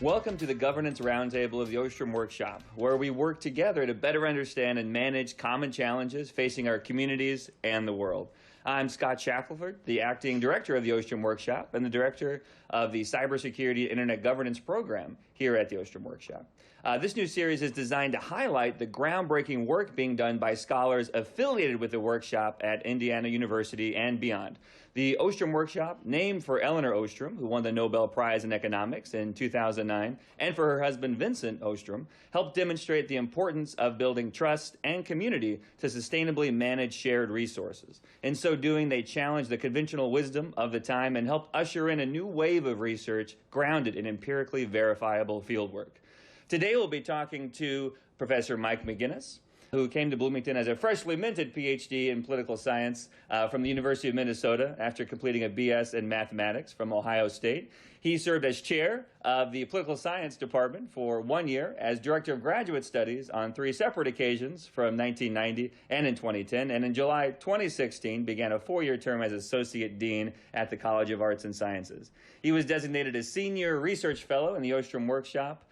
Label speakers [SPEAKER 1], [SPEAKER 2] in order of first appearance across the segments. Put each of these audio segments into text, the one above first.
[SPEAKER 1] Welcome to the Governance Roundtable of the Ostrom Workshop, where we work together to better understand and manage common challenges facing our communities and the world. I'm Scott Shackelford, the acting director of the Ostrom Workshop and the director of the Cybersecurity Internet Governance Program here at the Ostrom Workshop. This new series is designed to highlight the groundbreaking work being done by scholars affiliated with the workshop at Indiana University and beyond. The Ostrom Workshop, named for Elinor Ostrom, who won the Nobel Prize in Economics in 2009, and for her husband Vincent Ostrom, helped demonstrate the importance of building trust and community to sustainably manage shared resources. In so doing, they challenged the conventional wisdom of the time and helped usher in a new wave of research grounded in empirically verifiable fieldwork. Today we'll be talking to Professor Mike McGinnis, who came to Bloomington as a freshly minted PhD in political science from the University of Minnesota after completing a BS in mathematics from Ohio State. He served as chair of the political science department for 1 year, as director of graduate studies on 3 separate occasions from 1990 and in 2010, and in July 2016 began a 4-year term as associate dean at the College of Arts and Sciences. He was designated a senior research fellow in the Ostrom Workshop,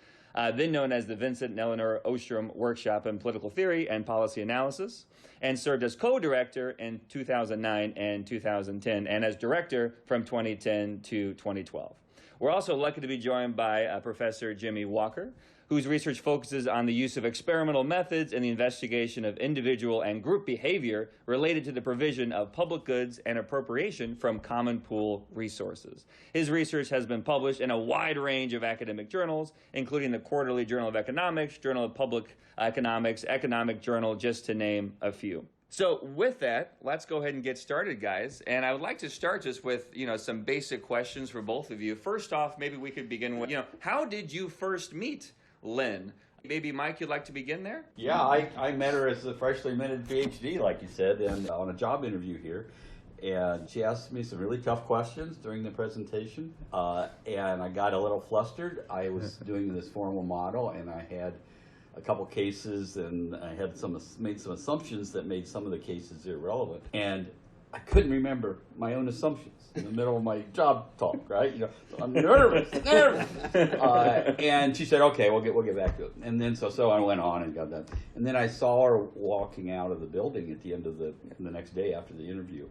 [SPEAKER 1] then known as the Vincent and Elinor Ostrom Workshop in Political Theory and Policy Analysis, and served as co-director in 2009 and 2010, and as director from 2010 to 2012. We're also lucky to be joined by Professor Jimmy Walker, whose research focuses on the use of experimental methods in the investigation of individual and group behavior related to the provision of public goods and appropriation from common pool resources. His research has been published in a wide range of academic journals, including the Quarterly Journal of Economics, Journal of Public Economics, Economic Journal, just to name a few. So with that, let's go ahead and get started, guys. And I would like to start just with, some basic questions for both of you. First off, maybe we could begin with, how did you first meet Lynn? Maybe, Mike, you'd like to begin there?
[SPEAKER 2] Yeah, I met her as a freshly minted PhD, like you said, and on a job interview here. And she asked me some really tough questions during the presentation, and I got a little flustered. I was doing this formal model, and I had a couple cases, and I had made some assumptions that made some of the cases irrelevant. And I couldn't remember my own assumptions in the middle of my job talk, right? So I'm nervous. And she said, "Okay, we'll get back to it." And then so I went on and got that. And then I saw her walking out of the building at the end of the next day after the interview.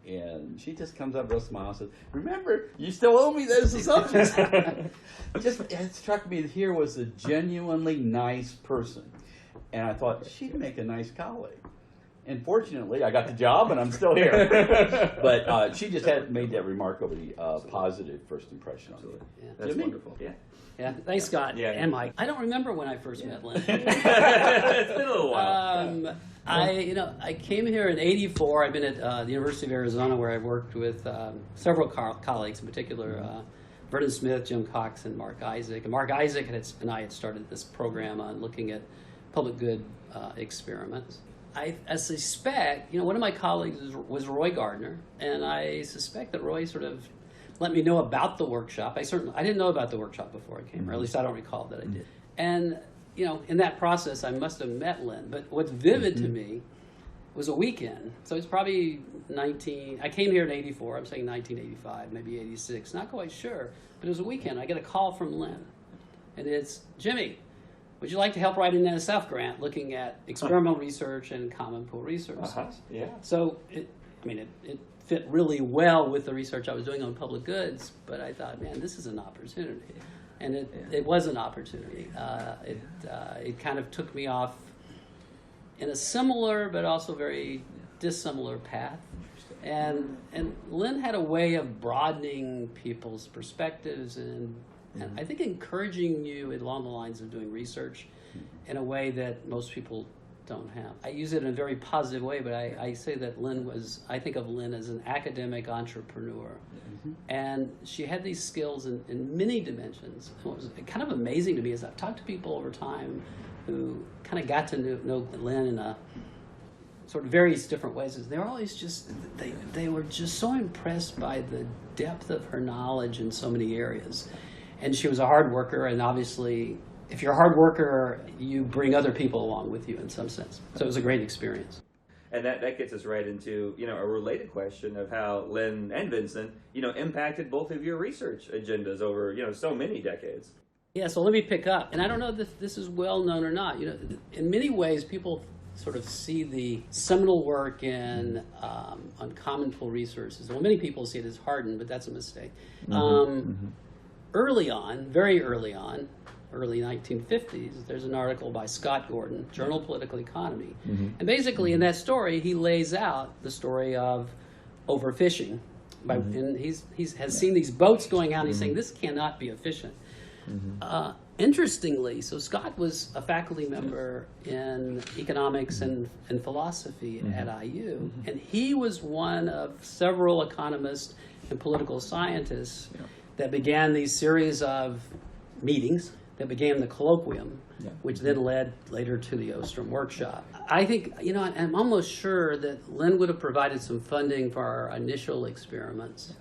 [SPEAKER 2] And she just comes up with a smile and says, "Remember, you still owe me those assumptions." It struck me that here was a genuinely nice person. And I thought, she'd make a nice colleague. And fortunately, I got the job, and I'm still here. But she just had made that remarkably positive first impression on me.
[SPEAKER 3] Yeah.
[SPEAKER 1] That's
[SPEAKER 2] Jimmy?
[SPEAKER 1] wonderful.
[SPEAKER 3] Yeah, thanks, Scott.
[SPEAKER 1] Yeah.
[SPEAKER 3] And Mike. I don't remember when I first met Lynn.
[SPEAKER 1] It's been a little while.
[SPEAKER 3] I came here in '84. I've been at the University of Arizona, where I worked with several colleagues, in particular Vernon Smith, Jim Cox, and Mark Isaac. And Mark Isaac and I had started this program on looking at public good experiments. I suspect, one of my colleagues was Roy Gardner, and I suspect that Roy sort of let me know about the workshop. I didn't know about the workshop before I came, or at least I don't recall that I did. And in that process, I must have met Lynn. But what's vivid to me was a weekend. So it's probably I came here in '84. I'm saying 1985, maybe '86. Not quite sure. But it was a weekend. I get a call from Lynn, and it's, "Jimmy, would you like to help write an NSF grant looking at experimental research and common pool resources?"
[SPEAKER 1] Yeah.
[SPEAKER 3] So it fit really well with the research I was doing on public goods, but I thought, man, this is an opportunity. And it was an opportunity. It kind of took me off in a similar but also very dissimilar path. And Lynn had a way of broadening people's perspectives and I think encouraging you along the lines of doing research in a way that most people don't have. I use it in a very positive way, but I say that I think of Lynn as an academic entrepreneur. And she had these skills in many dimensions. And what was kind of amazing to me is I've talked to people over time who kind of got to know Lynn in a sort of various different ways. They were always they were just so impressed by the depth of her knowledge in so many areas. And she was a hard worker, and obviously, if you're a hard worker, you bring other people along with you in some sense. So it was a great experience.
[SPEAKER 1] And that gets us right into, a related question of how Lynn and Vincent, impacted both of your research agendas over, so many decades.
[SPEAKER 3] Yeah, so let me pick up. And I don't know if this is well known or not. You know, in many ways, people sort of see the seminal work in on common pool resources. Well, many people see it as Hardin, but that's a mistake. Early on, very early on, early 1950s, there's an article by Scott Gordon, Journal of Political Economy. And basically in that story, he lays out the story of overfishing. And he has seen these boats going out and he's saying, this cannot be efficient. Interestingly, so Scott was a faculty member in economics and philosophy at IU, and he was one of several economists and political scientists that began these series of meetings that became the colloquium, which then led later to the Ostrom Workshop. I think, you know, I'm almost sure that Lynn would have provided some funding for our initial experiments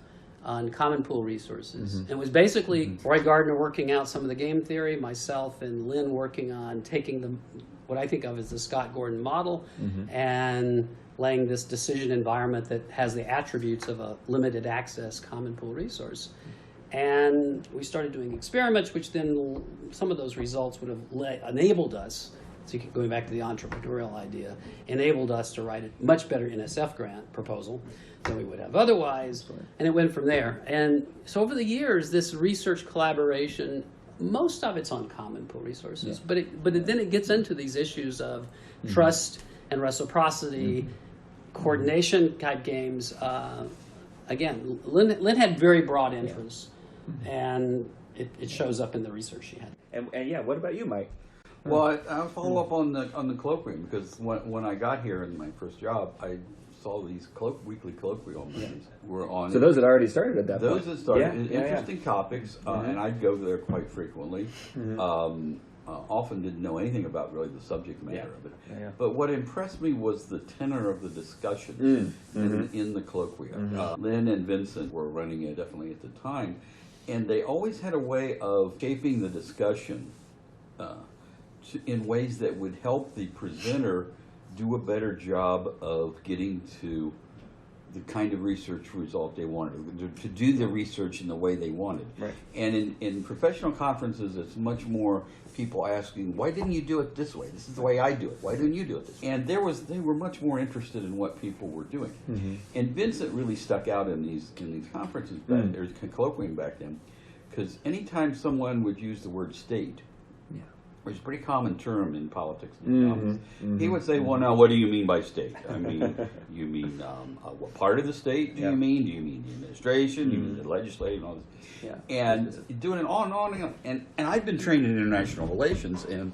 [SPEAKER 3] on common pool resources. And it was basically Roy Gardner working out some of the game theory, myself and Lynn working on taking what I think of as the Scott Gordon model and laying this decision environment that has the attributes of a limited access common pool resource. And we started doing experiments, which then some of those results would have enabled us, so going back to the entrepreneurial idea, enabled us to write a much better NSF grant proposal than we would have otherwise, and it went from there. And so over the years, this research collaboration, most of it's on common pool resources, but then it gets into these issues of trust and reciprocity, coordination type games. Again, Lynn had very broad interests, and it shows up in the research she had.
[SPEAKER 1] And yeah, what about you, Mike?
[SPEAKER 2] Well, I'll follow up on the colloquium, because when I got here in my first job, I saw these weekly colloquiums were on.
[SPEAKER 1] So those had already started at that point.
[SPEAKER 2] Those had started. Interesting topics, and I'd go there quite frequently. Often didn't know anything about really the subject matter of it. But what impressed me was the tenor of the discussion in the colloquium. Lynn and Vincent were running it definitely at the time, and they always had a way of shaping the discussion in ways that would help the presenter do a better job of getting to the kind of research result they wanted, to do the research in the way they wanted. And in professional conferences, it's much more people asking, why didn't you do it this way? This is the way I do it. Why didn't you do it this way? And they were much more interested in what people were doing. And Vincent really stuck out in these conferences, there's colloquium back then, because anytime someone would use the word state, which is a pretty common term in politics and economics, he would say, well, now, what do you mean by state? I mean, you mean what part of the state do you mean? Do you mean the administration? Do you mean the legislature? And all this? And doing it on and on and on. And I've been trained in international relations, and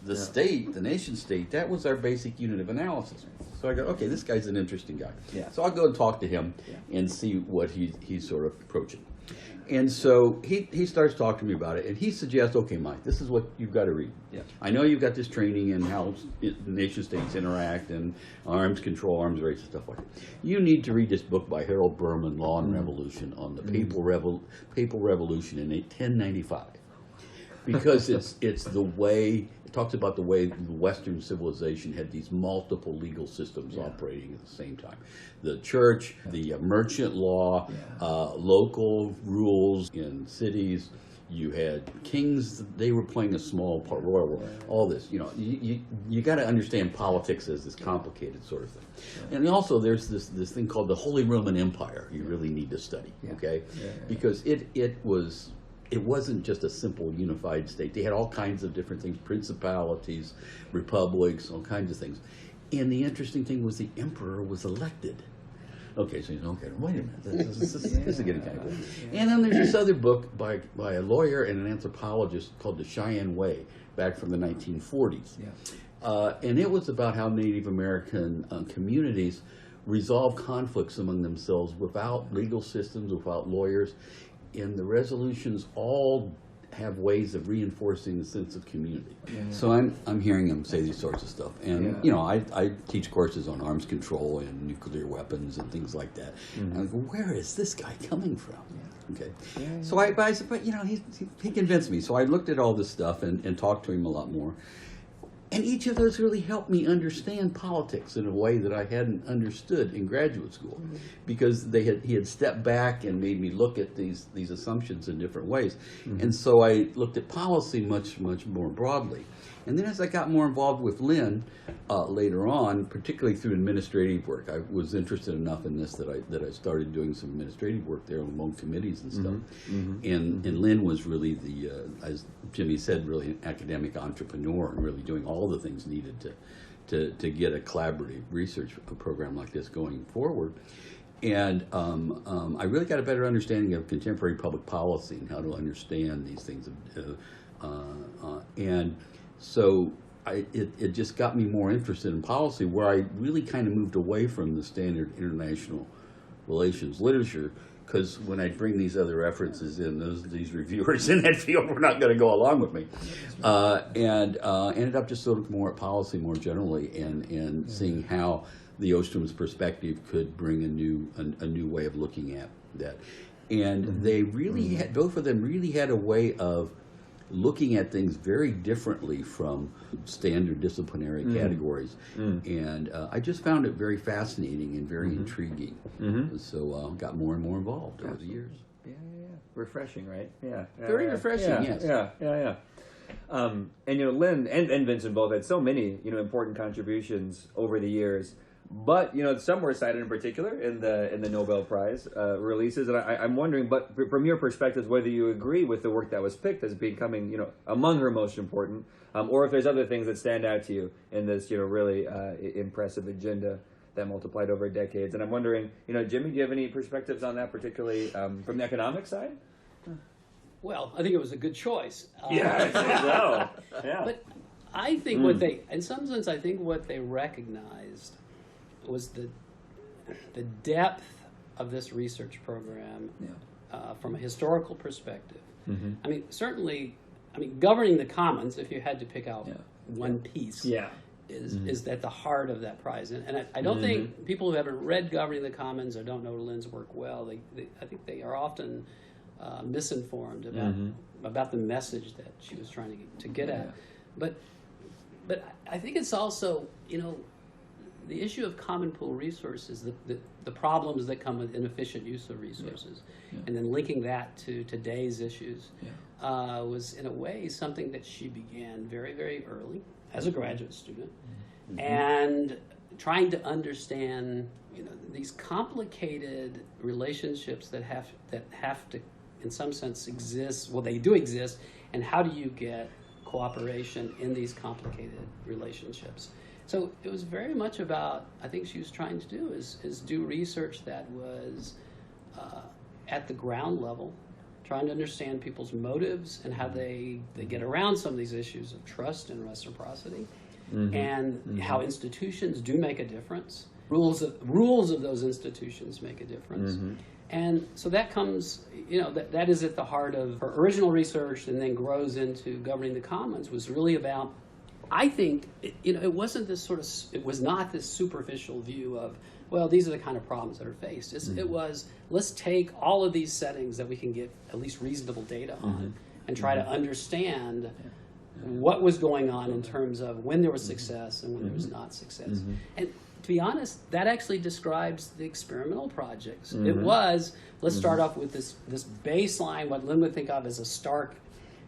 [SPEAKER 2] the state, the nation state, that was our basic unit of analysis. So I go, okay, this guy's an interesting guy. So I'll go and talk to him and see what he's sort of approaching. And so he starts talking to me about it, and he suggests, okay, Mike, this is what you've got to read. I know you've got this training in how nation states interact and arms control, arms race, and stuff like that. You need to read this book by Harold Berman, Law and Revolution, on the Papal Revolution in 1095. Because it's the way, it talks about the way the Western civilization had these multiple legal systems operating at the same time. The church, the merchant law, local rules in cities. You had kings; they were playing a small part. Royal role. All this, you know, you got to understand politics as this complicated sort of thing. And also, there's this thing called the Holy Roman Empire. You really need to study, okay? Because it wasn't just a simple unified state. They had all kinds of different things, principalities, republics, all kinds of things. And the interesting thing was the emperor was elected. Okay, so you know, okay, wait a minute, this is getting kind of cool. And then there's this other book by a lawyer and an anthropologist called The Cheyenne Way, back from the 1940s. And it was about how Native American communities resolve conflicts among themselves without legal systems, without lawyers. And the resolutions all have ways of reinforcing the sense of community. So I'm hearing him say these sorts of stuff. And, you know, I teach courses on arms control and nuclear weapons and things like that. And I go, where is this guy coming from? Okay. So I said, but, you know, he convinced me. So I looked at all this stuff and talked to him a lot more. And each of those really helped me understand politics in a way that I hadn't understood in graduate school, because he had stepped back and made me look at these assumptions in different ways. And so I looked at policy much more broadly. And then as I got more involved with Lynn later on, particularly through administrative work, I was interested enough in this that I started doing some administrative work there among committees and stuff. And Lynn was really as Jimmy said, really an academic entrepreneur and really doing all the things needed to get a collaborative research program like this going forward. And I really got a better understanding of contemporary public policy and how to understand these things. And so it just got me more interested in policy, where I really kind of moved away from the standard international relations literature, because when I bring these other references in, these reviewers in that field were not going to go along with me. And ended up just sort of more at policy more generally, and seeing how the Ostrom's perspective could bring a new way of looking at that. And they really had, both of them really had a way of looking at things very differently from standard disciplinary categories. And I just found it very fascinating and very intriguing. So got more and more involved over the years.
[SPEAKER 1] Yeah. Refreshing, right? Yeah.
[SPEAKER 2] Very refreshing, yes.
[SPEAKER 1] Yeah. And Lynn and Vincent both had so many important contributions over the years. But some were cited in particular in the Nobel Prize releases, and I'm wondering, but from your perspective, whether you agree with the work that was picked as becoming among her most important, or if there's other things that stand out to you in this really impressive agenda that multiplied over decades. And I'm wondering, Jimmy, do you have any perspectives on that, particularly from the economic side?
[SPEAKER 3] Well, I think it was a good choice.
[SPEAKER 1] Yeah, I think so. Yeah.
[SPEAKER 3] But I think in some sense, I think what they recognized was the depth of this research program from a historical perspective. I mean, certainly, governing the commons, if you had to pick out one piece, is at the heart of that prize. And I don't think people who haven't read Governing the Commons or don't know Lynn's work well, I think they are often misinformed about the message that she was trying to get at. But I think it's also, the issue of common pool resources, the problems that come with inefficient use of resources, and then linking that to today's issues, was in a way something that she began very, very early as a graduate student, and trying to understand these complicated relationships that have to, in some sense, exist. Well, they do exist, and how do you get cooperation in these complicated relationships? So it was very much about, I think she was trying to do is do research that was at the ground level, trying to understand people's motives and how they get around some of these issues of trust and reciprocity, and how institutions do make a difference. Rules of those institutions make a difference. And so that comes, that is at the heart of her original research, and then grows into Governing the Commons, was really about, I think, it wasn't this it was not this superficial view of, well, these are the kind of problems that are faced. It was, let's take all of these settings that we can get at least reasonable data on, and try to understand what was going on in terms of when there was success and when there was not success. And to be honest, that actually describes the experimental projects. It was, let's start off with this baseline, what Lynn would think of as a stark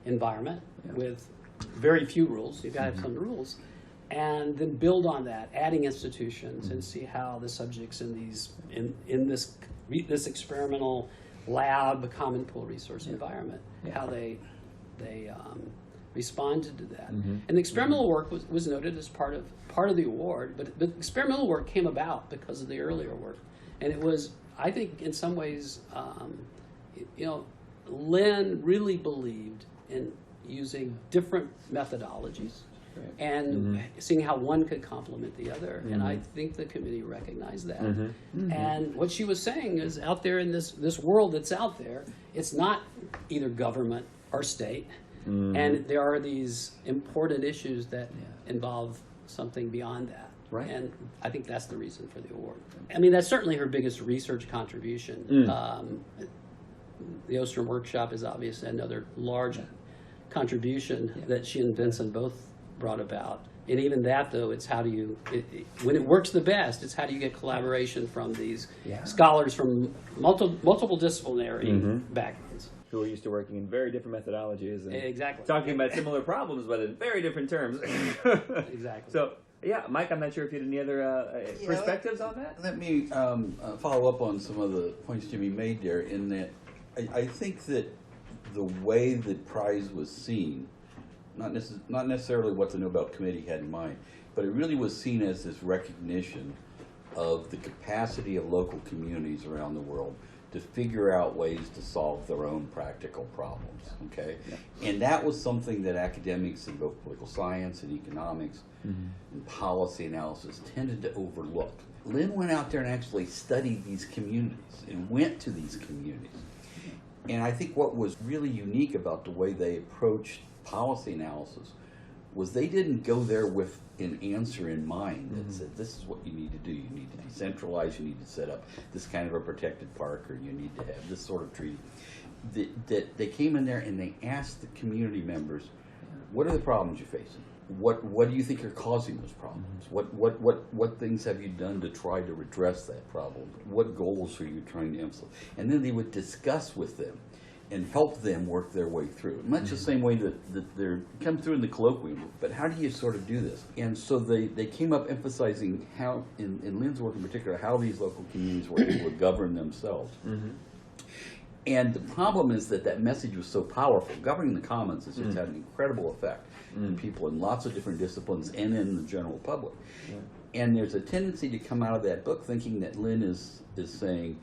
[SPEAKER 3] environment with very few rules. You've got to have some rules, and then build on that, adding institutions, and see how the subjects in this experimental lab common pool resource environment, how they responded to that. And the experimental work was noted as part of the award, but the experimental work came about because of the earlier work, and it was, I think, in some ways, Lynn really believed in using different methodologies and seeing how one could complement the other. And I think the committee recognized that. And what she was saying is, out there in this world that's out there, it's not either government or state. And there are these important issues that involve something beyond that. And I think that's the reason for the award. I mean, that's certainly her biggest research contribution. The Ostrom Workshop is obviously another large contribution that she and Vincent both brought about And even that, though, it's how do you, when it works the best, it's how do you get collaboration from these scholars from multiple disciplinary backgrounds.
[SPEAKER 1] Who are used to working in very different methodologies and
[SPEAKER 3] Exactly.
[SPEAKER 1] talking about similar problems, but in very different terms.
[SPEAKER 3] Exactly.
[SPEAKER 1] So, yeah, Mike, I'm not sure if you had any other perspectives on that?
[SPEAKER 2] Let me follow up on some of the points Jimmy made there, in that I think that the way the prize was seen, not necessarily what the Nobel Committee had in mind, but it really was seen as this recognition of the capacity of local communities around the world to figure out ways to solve their own practical problems, okay? Yeah. And that was something that academics in both political science and economics and policy analysis tended to overlook. Lynn went out there and actually studied these communities and went to these communities. And I think what was really unique about the way they approached policy analysis was they didn't go there with an answer in mind that said, this is what you need to do. You need to decentralize, you need to set up this kind of a protected park, or you need to have this sort of treaty. That they came in there and they asked the community members, what are the problems you're facing? What do you think are causing those problems? What things have you done to try to redress that problem? What goals are you trying to implement? And then they would discuss with them and help them work their way through. Much the same way that they're come through in the colloquium, but how do you sort of do this? And so they came up emphasizing how, in Lynn's work in particular, how these local communities were able to govern themselves. And the problem is that message was so powerful. Governing the commons has just had an incredible effect in people in lots of different disciplines and in the general public. And there's a tendency to come out of that book thinking that Lynn is saying,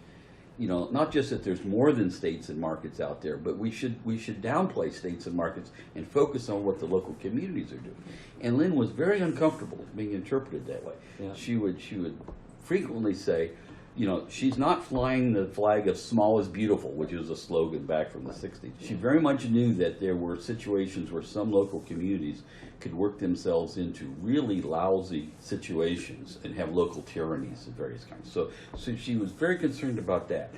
[SPEAKER 2] you know, not just that there's more than states and markets out there, but we should downplay states and markets and focus on what the local communities are doing. And Lynn was very uncomfortable being interpreted that way. Yeah. She would frequently say, you know, she's not flying the flag of small is beautiful, which was a slogan back from the 60s. She very much knew that there were situations where some local communities could work themselves into really lousy situations and have local tyrannies of various kinds. So she was very concerned about that.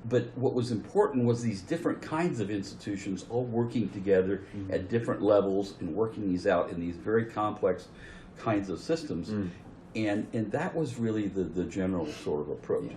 [SPEAKER 2] But what was important was these different kinds of institutions all working together at different levels and working these out in these very complex kinds of systems. And that was really the general sort of approach.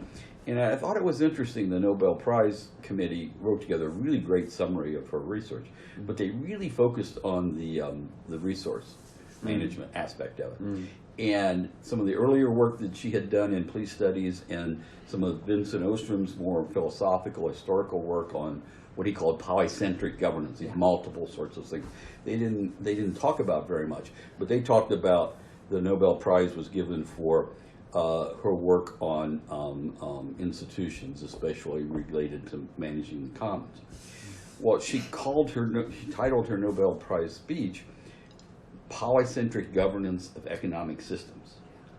[SPEAKER 2] And I thought it was interesting, the Nobel Prize Committee wrote together a really great summary of her research, but they really focused on the resource management aspect of it. And some of the earlier work that she had done in police studies and some of Vincent Ostrom's more philosophical, historical work on what he called polycentric governance, these multiple sorts of things, they didn't talk about very much, but they talked about the Nobel Prize was given for her work on institutions, especially related to managing the commons. Well, she titled her Nobel Prize speech, Polycentric Governance of Economic Systems.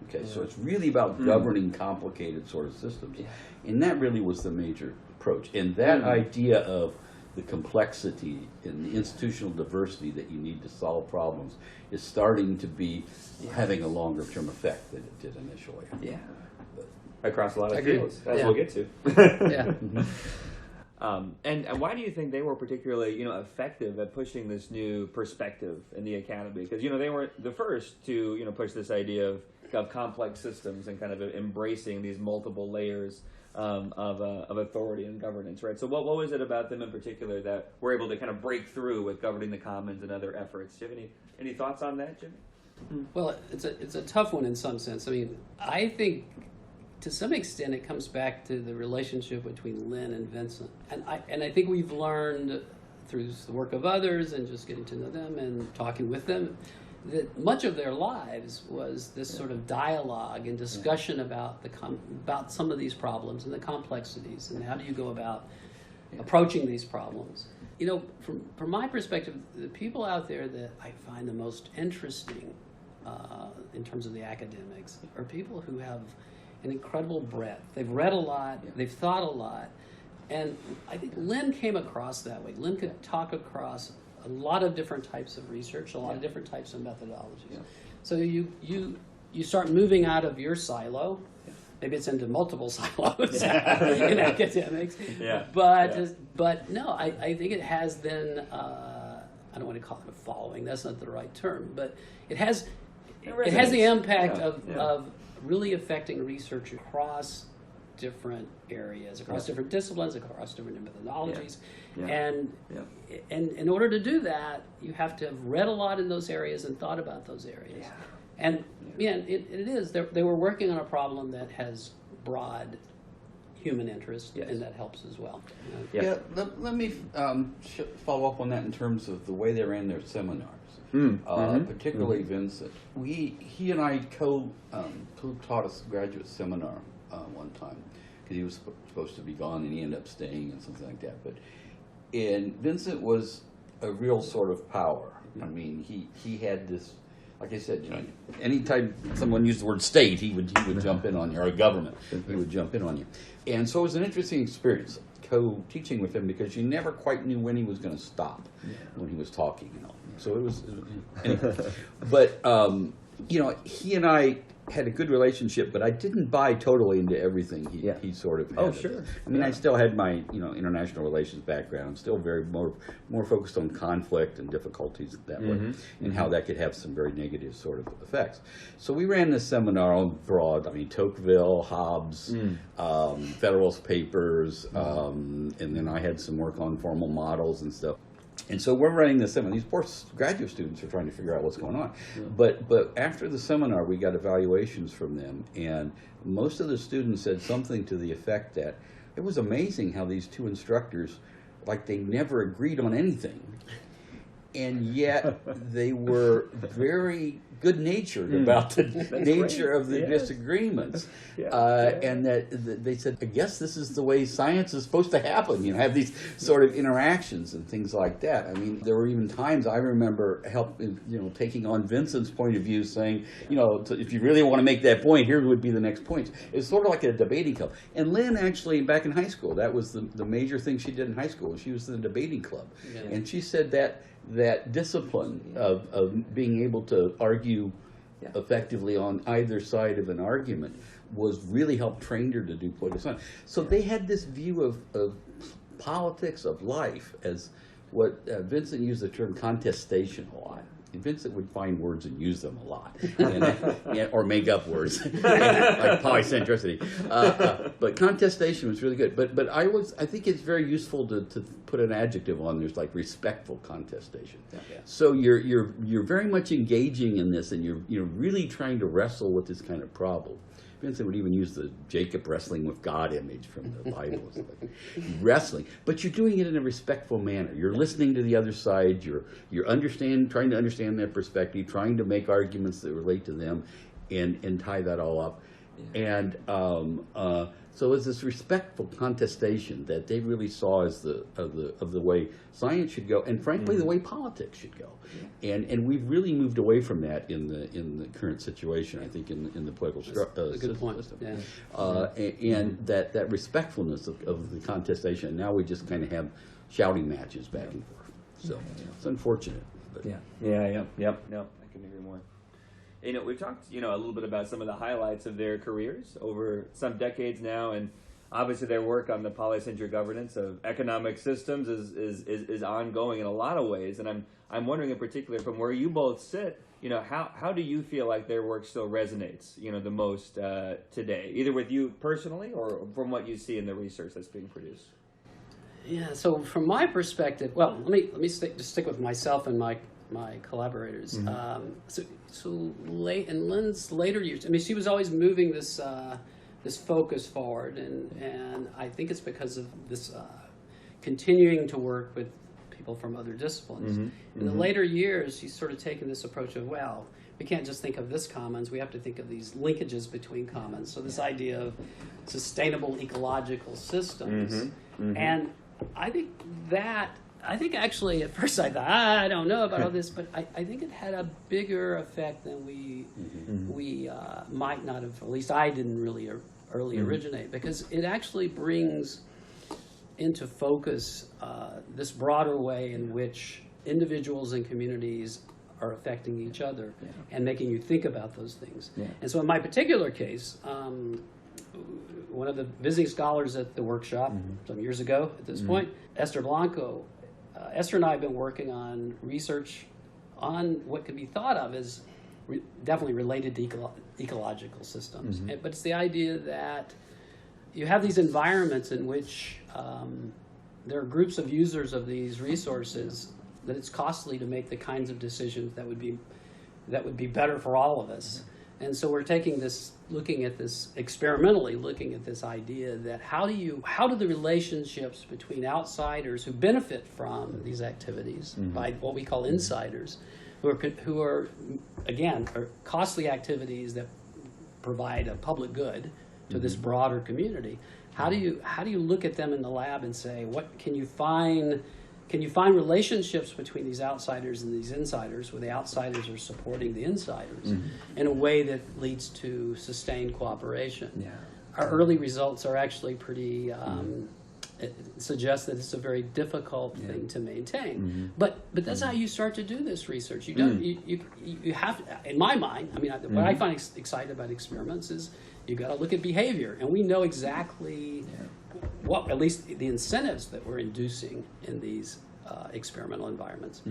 [SPEAKER 2] Okay, so it's really about governing complicated sort of systems. And that really was the major approach. And that idea of the complexity and the institutional diversity that you need to solve problems is starting to be having a longer term effect than it did initially.
[SPEAKER 1] Yeah. Across a lot of fields, as we'll get to. And why do you think they were particularly, effective at pushing this new perspective in the academy? Because, they weren't the first to, push this idea of complex systems and kind of embracing these multiple layers of authority and governance, right? So what was it about them in particular that were able to kind of break through with governing the commons and other efforts? Do you have any thoughts on that, Jimmy?
[SPEAKER 3] Well, it's a tough one in some sense. I mean, I think to some extent it comes back to the relationship between Lynn and Vincent, and I think we've learned through the work of others and just getting to know them and talking with them that much of their lives was this sort of dialogue and discussion about about some of these problems and the complexities and how do you go about approaching these problems. From my perspective, the people out there that I find the most interesting in terms of the academics are people who have an incredible breadth. They've read a lot, they've thought a lot, and I think Lynn came across that way. Lynn could talk across a lot of different types of research, a lot of different types of methodologies. So you start moving out of your silo. Maybe it's into multiple silos in academics. But no, I think it has been, I don't want to call it a following, that's not the right term, but it has it has the impact
[SPEAKER 1] Yeah.
[SPEAKER 3] of really affecting research across different areas, across different disciplines, across different methodologies.
[SPEAKER 1] Yeah.
[SPEAKER 3] And in order to do that, you have to have read a lot in those areas and thought about those areas. And it is. They were working on a problem that has broad human interest, and that helps as well.
[SPEAKER 2] Let me follow up on that in terms of the way they ran their seminars. Particularly Vincent. He and I co-taught a graduate seminar one time because he was supposed to be gone and he ended up staying and something like that. And Vincent was a real sort of power. I mean, he had this. Like I said, anytime someone used the word state, he would jump in on you, or a government, he would jump in on you. And so it was an interesting experience co-teaching with him because you never quite knew when he was going to stop when he was talking. So it was anyway. But he and I had a good relationship, but I didn't buy totally into everything he sort of had.
[SPEAKER 1] Oh, sure.
[SPEAKER 2] I mean, I still had my international relations background, still very more focused on conflict and difficulties that way, and how that could have some very negative sort of effects. So we ran this seminar on broad, Tocqueville, Hobbes, Federalist Papers, and then I had some work on formal models and stuff. And so we're running the seminar. These poor graduate students are trying to figure out what's going on. But after the seminar, we got evaluations from them, and most of the students said something to the effect that it was amazing how these two instructors, like they never agreed on anything, and yet they were very good-natured about the nature of the disagreements. And that they said, I guess this is the way science is supposed to happen, have these sort of interactions and things like that. I mean, there were even times I remember taking on Vincent's point of view, saying, if you really want to make that point, here would be the next point. It's sort of like a debating club. And Lynn actually, back in high school, that was the major thing she did in high school. She was in the debating club. And she said that discipline of being able to argue effectively on either side of an argument was really helped train her to do political science. So they had this view of politics, of life, as what Vincent used the term contestation a lot. And Vincent would find words and use them a lot, or make up words, like polycentricity. But contestation was really good. But I think it's very useful to put an adjective on. There's like respectful contestation. So you're very much engaging in this, and you're really trying to wrestle with this kind of problem. Vincent would even use the Jacob wrestling with God image from the Bible. It's like wrestling, but you're doing it in a respectful manner. You're listening to the other side. You're trying to understand their perspective, trying to make arguments that relate to them, and tie that all up. And so it's this respectful contestation that they really saw as the way science should go, and frankly, the way politics should go. And we've really moved away from that in the current situation, I think, in the political system. And that respectfulness of the contestation. And now we just kind of have shouting matches back and forth. So it's unfortunate. But.
[SPEAKER 1] Yep. I couldn't agree more. We've talked, a little bit about some of the highlights of their careers over some decades now, and obviously their work on the polycentric governance of economic systems is ongoing in a lot of ways. And I'm wondering in particular, from where you both sit, how do you feel like their work still resonates, the most today, either with you personally or from what you see in the research that's being produced?
[SPEAKER 3] Yeah. So from my perspective, well, let me stick with myself and my collaborators. So late in Lynn's later years, she was always moving this focus forward, and I think it's because of this continuing to work with people from other disciplines. In the later years, she's sort of taken this approach of, well, we can't just think of this commons, we have to think of these linkages between commons. So this idea of sustainable ecological systems. And I think actually at first I thought, I don't know about all this, but I think it had a bigger effect than we might not have, at least I didn't really early originate, because it actually brings into focus this broader way in which individuals and communities are affecting each other and making you think about those things. And so in my particular case, one of the visiting scholars at the workshop some years ago at this point, Esther Blanco, Esther and I have been working on research on what could be thought of as definitely related to ecological systems.
[SPEAKER 2] Mm-hmm.
[SPEAKER 3] But it's the idea that you have these environments in which there are groups of users of these resources that it's costly to make the kinds of decisions that would be better for all of us. And so we're looking at this experimentally, looking at this idea that how do the relationships between outsiders who benefit from these activities by what we call insiders, who are again are costly activities that provide a public good to this broader community. How do you look at them in the lab and say, what can you find? Can you find relationships between these outsiders and these insiders, where the outsiders are supporting the insiders in a way that leads to sustained cooperation?
[SPEAKER 2] Yeah.
[SPEAKER 3] Our early results are actually pretty. It suggests that it's a very difficult thing to maintain. But that's how you start to do this research. You don't. You have to, in my mind. I mean, what I find exciting about experiments is you got to look at behavior, and we know exactly what, at least the incentives that we're inducing in these experimental environments.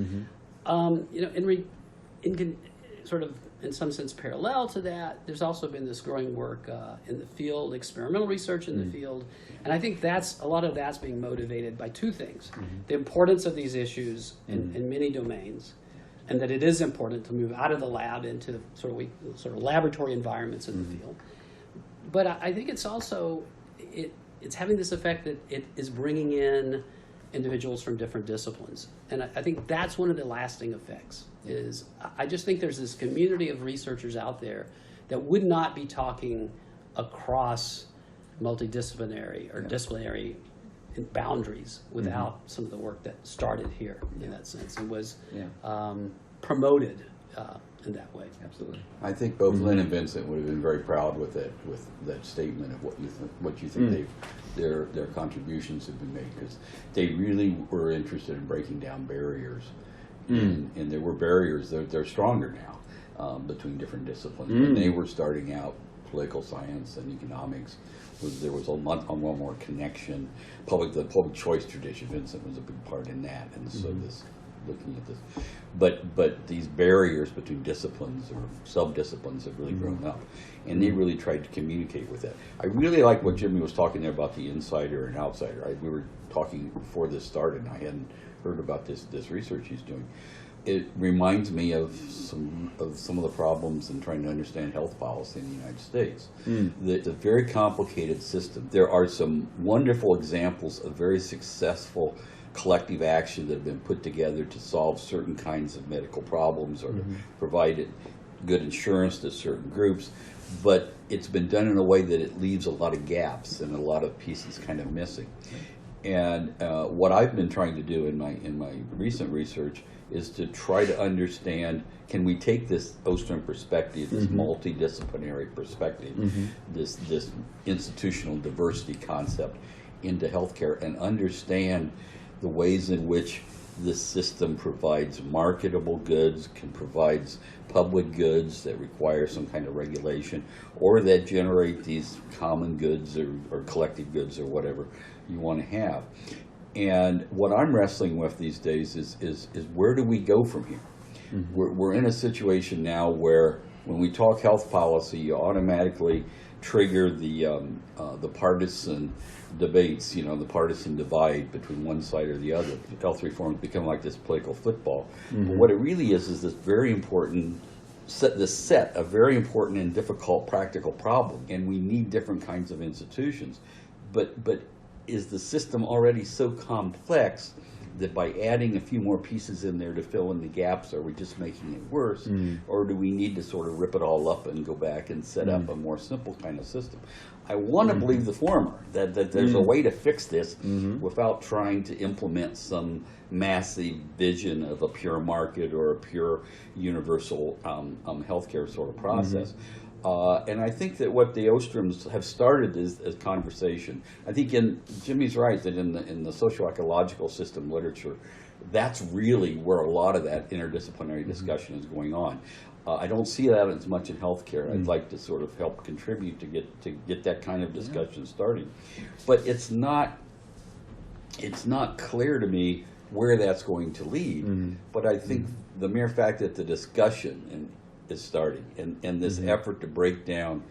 [SPEAKER 3] Sort of in some sense parallel to that, there's also been this growing work in the field, experimental research in the field, and I think a lot of that's being motivated by two things: the importance of these issues in many domains, and that it is important to move out of the lab into sort of laboratory environments in the field. But I think it's also it's having this effect that it is bringing in individuals from different disciplines. And I think that's one of the lasting effects. Is I just think there's this community of researchers out there that would not be talking across multidisciplinary or disciplinary boundaries without some of the work that started here in that sense and was promoted in that way.
[SPEAKER 2] Absolutely. I think both Lynn and Vincent would have been very proud with that statement of what you think their contributions have been made, because they really were interested in breaking down barriers, and there were barriers. They're stronger now between different disciplines. When they were starting out, political science and economics, there was a lot more connection. The public choice tradition, Vincent was a big part in that, and so looking at this, but these barriers between disciplines or sub-disciplines have really grown up, and they really tried to communicate with that. I really like what Jimmy was talking there about the insider and outsider. We were talking before this started, and I hadn't heard about this research he's doing. It reminds me of some of the problems in trying to understand health policy in the United States. It's a very complicated system. There are some wonderful examples of very successful collective action that have been put together to solve certain kinds of medical problems or to provide good insurance to certain groups, but it's been done in a way that it leaves a lot of gaps and a lot of pieces kind of missing. And what I've been trying to do in my recent research is to try to understand, can we take this Ostrom perspective, this multidisciplinary perspective, this institutional diversity concept into healthcare, and understand the ways in which this system provides marketable goods, provides public goods that require some kind of regulation, or that generate these common goods or collective goods or whatever you want to have. And what I'm wrestling with these days is where do we go from here? We're in a situation now where when we talk health policy, you automatically trigger the partisan debates, the partisan divide between one side or the other. Health reform has become like this political football. But what it really is this very important set of very important and difficult practical problems, and we need different kinds of institutions. But is the system already so complex that by adding a few more pieces in there to fill in the gaps, are we just making it worse? Or do we need to sort of rip it all up and go back and set up a more simple kind of system? I want to believe the former, that there's a way to fix this without trying to implement some massive vision of a pure market or a pure universal healthcare sort of process. And I think that what the Ostroms have started is a conversation. I think Jimmy's right that in the socio-ecological system literature, that's really where a lot of that interdisciplinary discussion is going on. I don't see that as much in healthcare. I'd like to sort of help contribute to get that kind of discussion starting, but it's not clear to me where that's going to lead. But I think the mere fact that the discussion is starting, and this effort to break down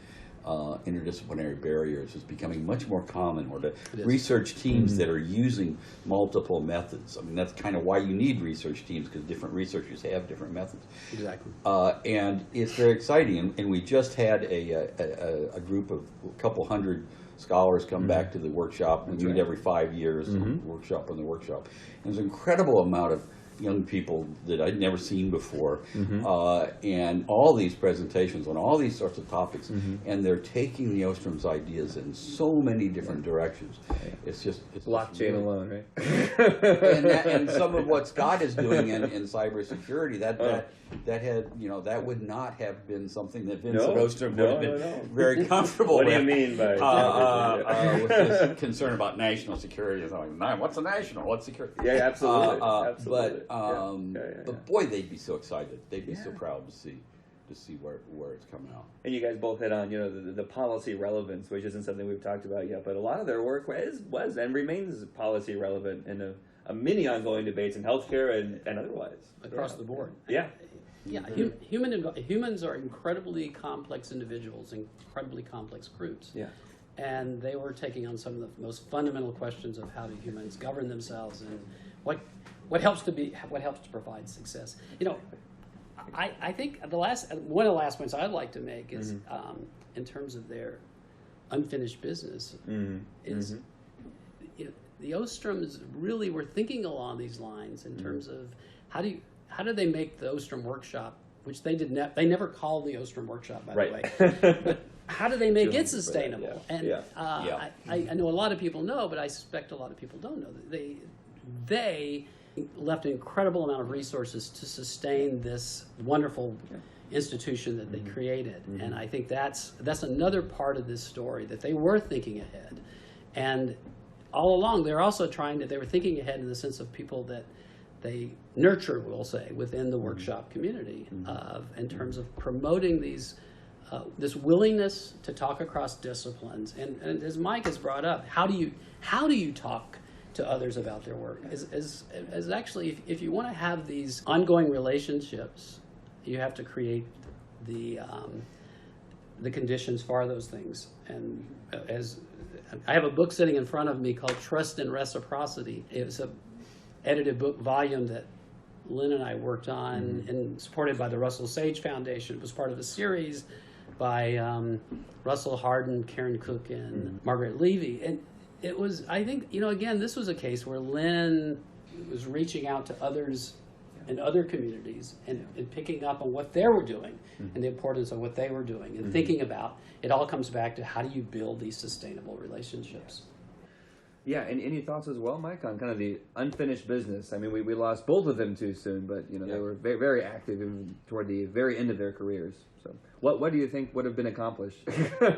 [SPEAKER 2] interdisciplinary barriers is becoming much more common, or the research teams that are using multiple methods. I mean, that's kind of why you need research teams, because different researchers have different methods.
[SPEAKER 3] Exactly.
[SPEAKER 2] And it's very exciting, and we just had a group of a couple hundred scholars come back to the workshop. We meet every 5 years, workshop on the workshop. And there's an incredible amount of young people that I'd never seen before, and all these presentations on all these sorts of topics, and they're taking the Ostrom's ideas in so many different directions. It's just
[SPEAKER 1] blockchain
[SPEAKER 2] really,
[SPEAKER 1] alone, right?
[SPEAKER 2] and some of what Scott is doing in cybersecurity, that would not have been something that Vincent Ostrom would have been very comfortable
[SPEAKER 1] What
[SPEAKER 2] with.
[SPEAKER 1] do you mean by
[SPEAKER 2] with this concern about national security? It's like, what's a national? What's security?
[SPEAKER 1] Yeah, absolutely. Absolutely.
[SPEAKER 2] But boy, they'd be so excited. They'd be so proud to see where it's coming out.
[SPEAKER 1] And you guys both hit on, the policy relevance, which isn't something we've talked about yet, but a lot of their work was and remains policy relevant in a many ongoing debates in healthcare and otherwise.
[SPEAKER 3] Across the board.
[SPEAKER 1] Yeah.
[SPEAKER 3] Yeah, humans are incredibly complex individuals, incredibly complex groups.
[SPEAKER 1] Yeah.
[SPEAKER 3] And they were taking on some of the most fundamental questions of how do humans govern themselves and what helps to provide success. I think one of the last points I'd like to make is in terms of their unfinished business is the Ostroms really were thinking along these lines in terms of how do they make the Ostrom Workshop, which they never called the Ostrom Workshop, by the way. But how do they make it sustainable? I know a lot of people know, but I suspect a lot of people don't know that they left an incredible amount of resources to sustain this wonderful institution that they created. And I think that's another part of this story, that they were thinking ahead. And all along, they were thinking ahead in the sense of people that they nurtured, we'll say, within the workshop community, in terms of promoting this willingness to talk across disciplines. And as Mike has brought up, how do you talk to others about their work? As actually, if you want to have these ongoing relationships, you have to create the conditions for those things. And as I have a book sitting in front of me called Trust and Reciprocity. It was a edited book volume that Lynn and I worked on and supported by the Russell Sage Foundation. It was part of a series by Russell Hardin, Karen Cook, and Margaret Levy. And it was, I think, again, this was a case where Lynn was reaching out to others in other communities and picking up on what they were doing and the importance of what they were doing and thinking about. It all comes back to how do you build these sustainable relationships.
[SPEAKER 1] Yeah, and any thoughts as well, Mike, on kind of the unfinished business? I mean, we lost both of them too soon, but they were very, very active toward the very end of their careers. So, what do you think would have been accomplished,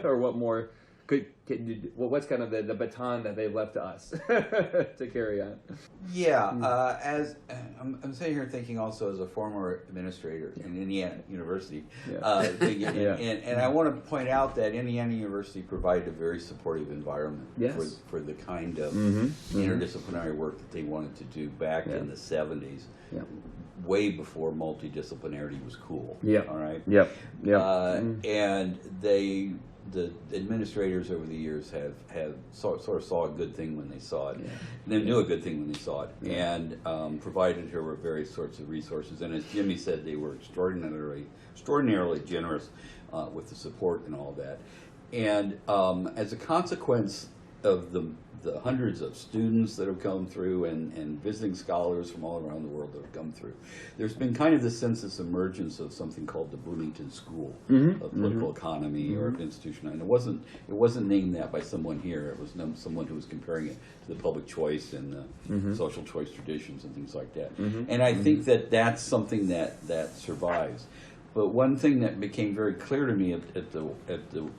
[SPEAKER 1] or what more what's kind of the baton that they've left to us to carry on?
[SPEAKER 2] Yeah, as I'm sitting here thinking also as a former administrator in Indiana University, and I want to point out that Indiana University provided a very supportive environment for the kind of interdisciplinary work that they wanted to do back in the 70s. Yeah. Way before multidisciplinarity was cool. Yeah. All right. Yep. Yeah. And the administrators over the years have sort of saw a good thing when they saw it. Yeah. And they knew a good thing when they saw it, and provided her with various sorts of resources. And as Jimmy said, they were extraordinarily generous with the support and all that. And as a consequence of the hundreds of students that have come through and visiting scholars from all around the world that have come through, there's been kind of this sense of emergence of something called the Bloomington School of Political Economy or of institution. And it wasn't named that by someone here. It was someone who was comparing it to the public choice and the social choice traditions and things like that. And I think that that's something that survives. But one thing that became very clear to me at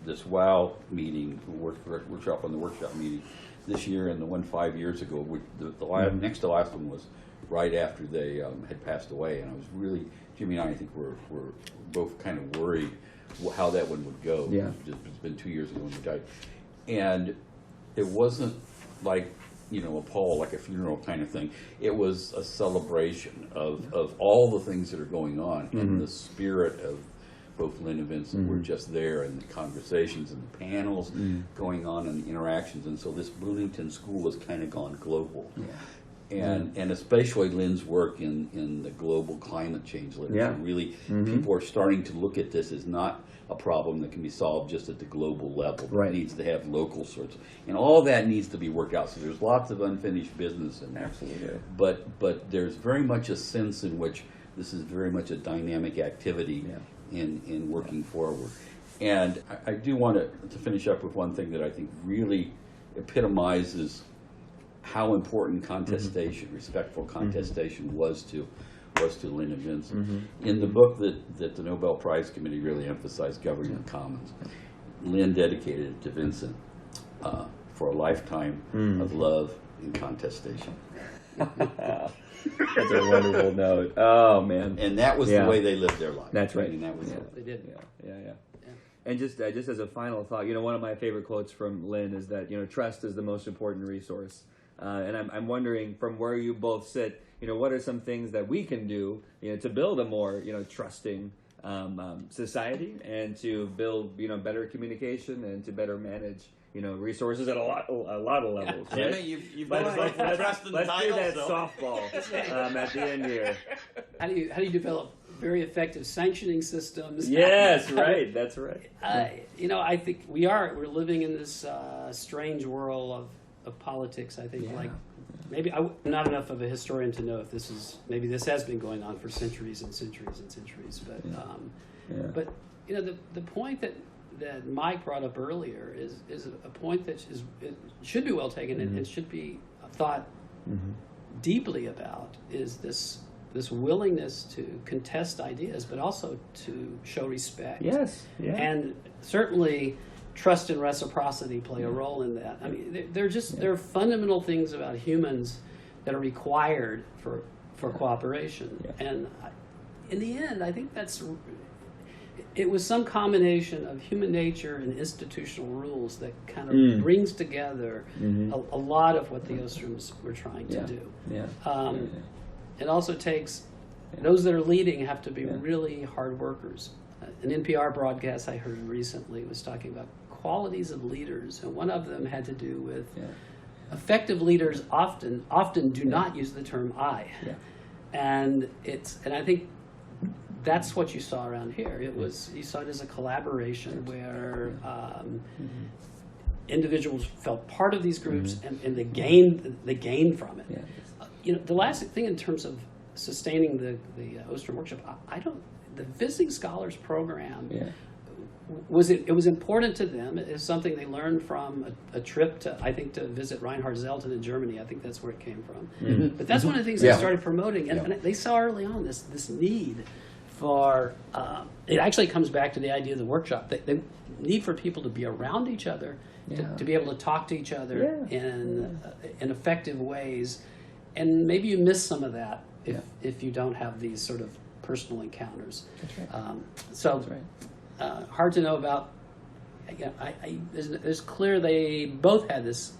[SPEAKER 2] this WOW meeting, workshop on the workshop meeting, this year and the one 5 years ago, the next to last one was right after they had passed away, and I was really, Jimmy and I think were both kind of worried how that one would go. Yeah. It's been 2 years ago when he died, and it wasn't like a pall, like a funeral kind of thing. It was a celebration of all the things that are going on in the spirit both Lynn and Vincent were just there, and the conversations and the panels going on and the interactions. And so this Bloomington School has kind of gone global. And especially Lynn's work in the global climate change literature. Really, people are starting to look at this as not a problem that can be solved just at the global level. It needs to have local sorts. And all that needs to be worked out. So there's lots of unfinished business in there.
[SPEAKER 1] Absolutely.
[SPEAKER 2] But there's very much a sense in which this is very much a dynamic activity in working forward. And I do want to finish up with one thing that I think really epitomizes how important contestation, respectful contestation, was to Lynn and Vincent. In the book that the Nobel Prize Committee really emphasized, Governing the Commons, Lynn dedicated it to Vincent for a lifetime of love and contestation.
[SPEAKER 1] That's a wonderful note. Oh, man.
[SPEAKER 2] And that was the way they lived their life.
[SPEAKER 1] That's right.
[SPEAKER 2] And that was
[SPEAKER 3] They did.
[SPEAKER 1] Yeah. And just as a final thought, one of my favorite quotes from Lynn is that, trust is the most important resource. And I'm wondering, from where you both sit, what are some things that we can do, to build a more, trusting society, and to build, better communication, and to better manage, resources at a lot of levels.
[SPEAKER 4] Yeah.
[SPEAKER 1] Right?
[SPEAKER 4] Jimmy, you've
[SPEAKER 1] Let's
[SPEAKER 4] got to trust in the
[SPEAKER 1] do
[SPEAKER 4] title.
[SPEAKER 1] that
[SPEAKER 4] So.
[SPEAKER 1] softball at the end here.
[SPEAKER 3] How do you develop very effective sanctioning systems?
[SPEAKER 1] Yes, right. That's right.
[SPEAKER 3] I think we're living in this strange world of politics. I think maybe I'm not enough of a historian to know if maybe this has been going on for centuries and centuries and centuries. But the point that Mike brought up earlier is a point that it should be well taken and should be thought deeply about, is this willingness to contest ideas, but also to show respect.
[SPEAKER 1] Yes. Yeah.
[SPEAKER 3] And certainly trust and reciprocity play a role in that. I mean, there are fundamental things about humans that are required for cooperation. Yeah. And in the end, I think it was some combination of human nature and institutional rules that kind of brings together a lot of what the Ostroms were trying to do.
[SPEAKER 1] Yeah.
[SPEAKER 3] It also takes, those that are leading have to be really hard workers. An NPR broadcast I heard recently was talking about qualities of leaders, and one of them had to do with effective leaders often do not use the term I. Yeah. And I think that's what you saw around here. You saw it as a collaboration where individuals felt part of these groups and they gained from it. Yeah. The last thing in terms of sustaining the Ostrom Workshop, the visiting scholars program was important to them. It's something they learned from a trip to visit Reinhard Zelten in Germany. I think that's where it came from. But that's one of the things they started promoting, and they saw early on this need for. It actually comes back to the idea of the workshop. The need for people to be around each other, to be able to talk to each other in effective ways, and maybe you miss some of that if you don't have these sort of personal encounters. That's right. Hard to know about. It's clear they both had this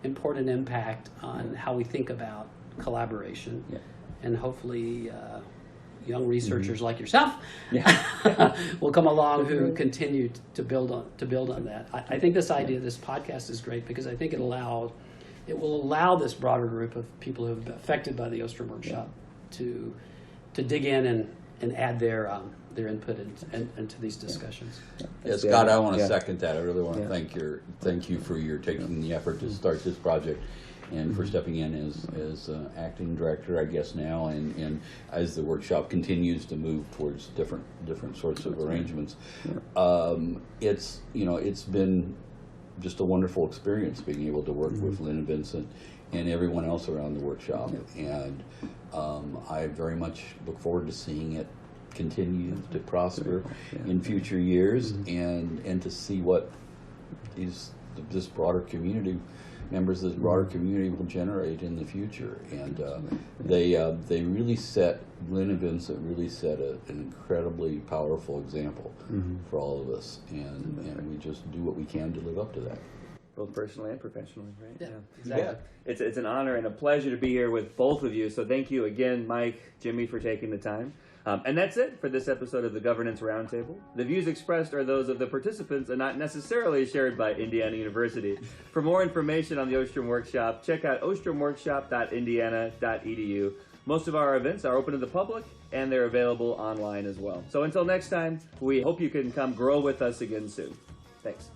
[SPEAKER 3] important impact on how we think about collaboration, and hopefully young researchers like yourself will come along who continue to build on that. I think this idea of this podcast is great because I think it will allow this broader group of people who have been affected by the Ostrom Workshop to dig in and add their input into these discussions.
[SPEAKER 2] Scott, I want to second that. I really want to thank you for your taking the effort to start this project, and for stepping in as acting director, I guess now, and as the workshop continues to move towards different sorts of arrangements. It's been just a wonderful experience being able to work with Lynn and Vincent and everyone else around the workshop, and I very much look forward to seeing it continue to prosper in future years, and to see what this broader community, members of this broader community, will generate in the future. And they really set, Lynn and Vincent really set an incredibly powerful example for all of us, and we just do what we can to live up to that.
[SPEAKER 1] both personally and professionally, right?
[SPEAKER 3] Yeah,
[SPEAKER 2] Yeah.
[SPEAKER 3] exactly.
[SPEAKER 1] It's an honor and a pleasure to be here with both of you. So thank you again, Mike, Jimmy, for taking the time. And that's it for this episode of the Governance Roundtable. The views expressed are those of the participants and not necessarily shared by Indiana University. For more information on the Ostrom Workshop, check out ostromworkshop.indiana.edu. Most of our events are open to the public, and they're available online as well. So until next time, we hope you can come grow with us again soon. Thanks.